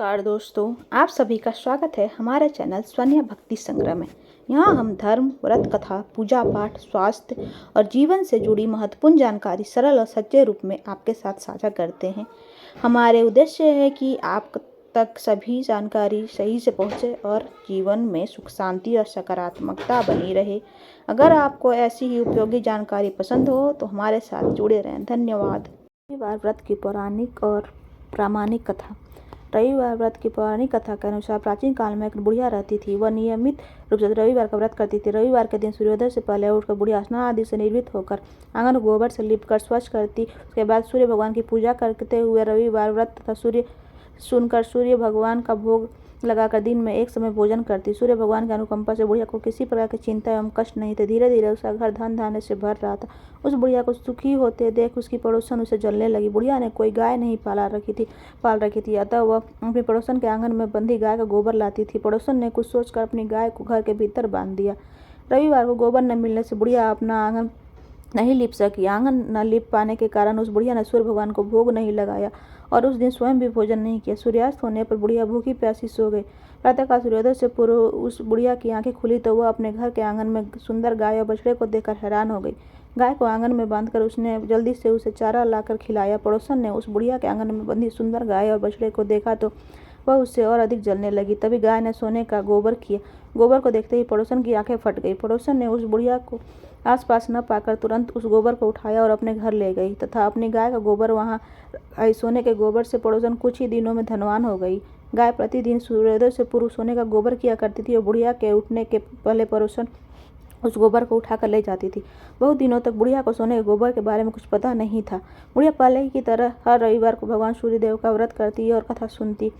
नमस्कार दोस्तों, आप सभी का स्वागत है हमारे चैनल स्वन्य भक्ति संग्रह में। यहाँ हम धर्म, व्रत कथा, पूजा पाठ, स्वास्थ्य और जीवन से जुड़ी महत्वपूर्ण जानकारी सरल और सच्चे रूप में आपके साथ साझा करते हैं। हमारे उद्देश्य है कि आप तक सभी जानकारी सही से पहुँचे और जीवन में सुख शांति और सकारात्मकता बनी रहे। अगर आपको ऐसी ही उपयोगी जानकारी पसंद हो तो हमारे साथ जुड़े रहें। धन्यवाद। रविवार व्रत की पौराणिक और प्रामाणिक कथा। रविवार व्रत की पौराणिक कथा के अनुसार प्राचीन काल में एक बुढ़िया रहती थी। वह नियमित रूप से रविवार का व्रत करती थी। रविवार के दिन सूर्योदय से पहले उठकर बुढ़िया स्नान आदि से निर्वृत्त होकर आंगन को गोबर से लीपकर स्वच्छ करती। उसके बाद सूर्य भगवान की पूजा करते हुए रविवार व्रत तथा सूर्य भगवान का भोग लगाकर दिन में एक समय भोजन करती। सूर्य भगवान की अनुकंपा से बुढ़िया को किसी प्रकार की चिंता एवं कष्ट नहीं थे। धीरे धीरे उसका घर धन धान्य से भर रहा था। उस बुढ़िया को सुखी होते देख उसकी पड़ोसन उसे जलने लगी। बुढ़िया ने कोई गाय नहीं पाल रखी थी, अतः वह अपनी पड़ोसन के आंगन में बंधी गाय का गोबर लाती थी। पड़ोसन ने कुछ सोचकर अपनी गाय को घर के भीतर बांध दिया। रविवार को गोबर न मिलने से बुढ़िया अपना आंगन नहीं लीप सकी। आंगन न लीप पाने के कारण उस बुढ़िया ने सूर्य भगवान को भोग नहीं लगाया और उस दिन स्वयं भी भोजन नहीं किया। सूर्यास्त होने पर बुढ़िया भूखी प्यासी सो गई। प्रातःकाल सूर्योदय से पूर्व उस बुढ़िया की आंखें खुली तो वह अपने घर के आंगन में सुंदर गाय और बछड़े को देखकर हैरान हो गई। गाय को आंगन में बांधकर उसने जल्दी से उसे चारा लाकर खिलाया। पड़ोसन ने उस बुढ़िया के आंगन में बंधी सुंदर गाय और बछड़े को देखा तो वह उससे और अधिक जलने लगी। तभी गाय ने सोने का गोबर किया। गोबर को देखते ही पड़ोसन की आंखें फट गई। पड़ोसन ने उस बुढ़िया को आसपास न पाकर तुरंत उस गोबर को उठाया और अपने घर ले गई तथा अपनी गाय का गोबर वहां आई। सोने के गोबर से पड़ोसन कुछ ही दिनों में धनवान हो गई। गाय प्रतिदिन सूर्योदय से पूर्व सोने का गोबर किया करती थी और बुढ़िया के उठने के पहले पड़ोसन उस गोबर को उठाकर ले जाती थी। बहुत दिनों तक बुढ़िया को सोने के गोबर के बारे में कुछ पता नहीं था। बुढ़िया पहले की तरह हर रविवार को भगवान सूर्यदेव का व्रत करती और कथा सुनती,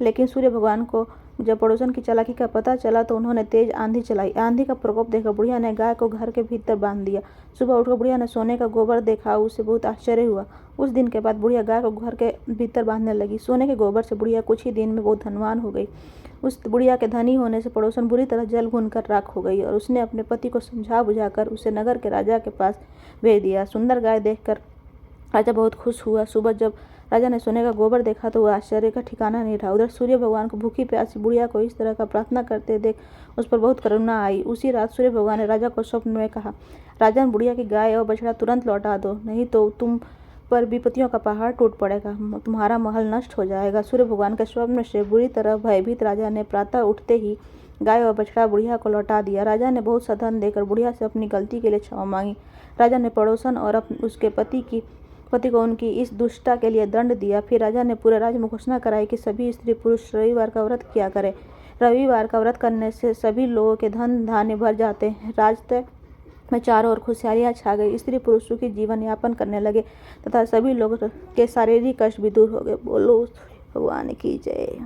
लेकिन सूर्य भगवान को जब पड़ोसन की चालाकी का पता चला तो उन्होंने तेज आंधी चलाई। आंधी का प्रकोप देखकर बुढ़िया ने गाय को घर के भीतर बांध दिया। सुबह उठकर बुढ़िया ने सोने का गोबर देखा, उसे बहुत आश्चर्य हुआ। उस दिन के बाद बुढ़िया गाय को घर के भीतर बांधने लगी। सोने के गोबर से बुढ़िया कुछ ही दिन में बहुत धनवान हो गई। उस बुढ़िया के धनी होने से पड़ोसन बुरी तरह जल भून कर राख हो गई और उसने अपने पति को समझा बुझाकर उसे नगर के राजा के पास भेज दिया। सुंदर गाय देखकर राजा बहुत खुश हुआ। सुबह जब राजा ने सोने का गोबर देखा तो वह आश्चर्य का ठिकाना नहीं रहा। उधर सूर्य भगवान को भूखी प्यासी बुढ़िया को इस तरह का प्रार्थना करते देख उस पर बहुत करुणा आई। उसी रात सूर्य भगवान ने राजा को स्वप्न में कहा, राजन, बुढ़िया की गाय और बछड़ा तुरंत लौटा दो, नहीं तो तुम पर विपत्तियों का पहाड़ टूट पड़ेगा, तुम्हारा महल नष्ट हो जाएगा। सूर्य भगवान के स्वप्न से बुरी तरह भयभीत राजा ने प्रातः उठते ही गाय और बछड़ा बुढ़िया को लौटा दिया। राजा ने बहुत सा धन देकर बुढ़िया से अपनी गलती के लिए क्षमा मांगी। राजा ने पड़ोसन और उसके पति को उनकी इस दुष्टता के लिए दंड दिया। फिर राजा ने पूरे राज्य में घोषणा कराई कि सभी स्त्री पुरुष रविवार का व्रत किया करें। रविवार का व्रत करने से सभी लोगों के धन धान्य भर जाते हैं। राजत्व में चारों ओर खुशहालियां छा गई। स्त्री पुरुष सुखी जीवन यापन करने लगे तथा सभी लोगों के शारीरिक कष्ट भी दूर हो गए। बोलो भगवान की जय।